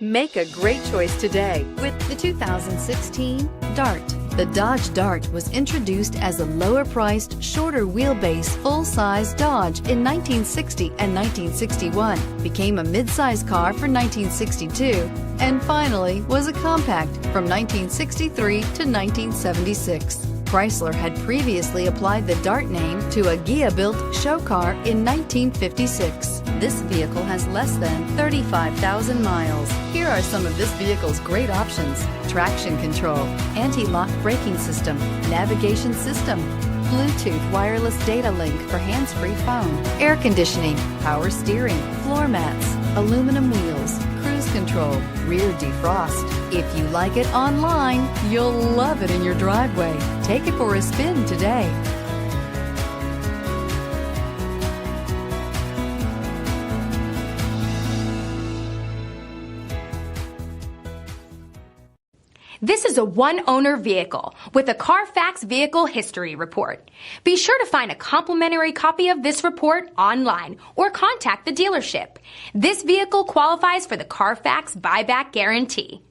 Make a great choice today with the 2016 Dart. The Dodge Dart was introduced as a lower-priced, shorter wheelbase, full-size Dodge in 1960 and 1961, became a mid-size car for 1962, and finally was a compact from 1963 to 1976. Chrysler had previously applied the Dart name to a Ghia-built show car in 1956. This vehicle has less than 35,000 miles. Here are some of this vehicle's great options: traction control, anti-lock braking system, navigation system, Bluetooth wireless data link for hands-free phone, air conditioning, power steering, floor mats, aluminum wheels, cruise control, rear defrost. If you like it online, you'll love it in your driveway. Take it for a spin today. This is a one-owner vehicle with a CARFAX Vehicle History Report. Be sure to find a complimentary copy of this report online or contact the dealership. This vehicle qualifies for the CARFAX buyback guarantee.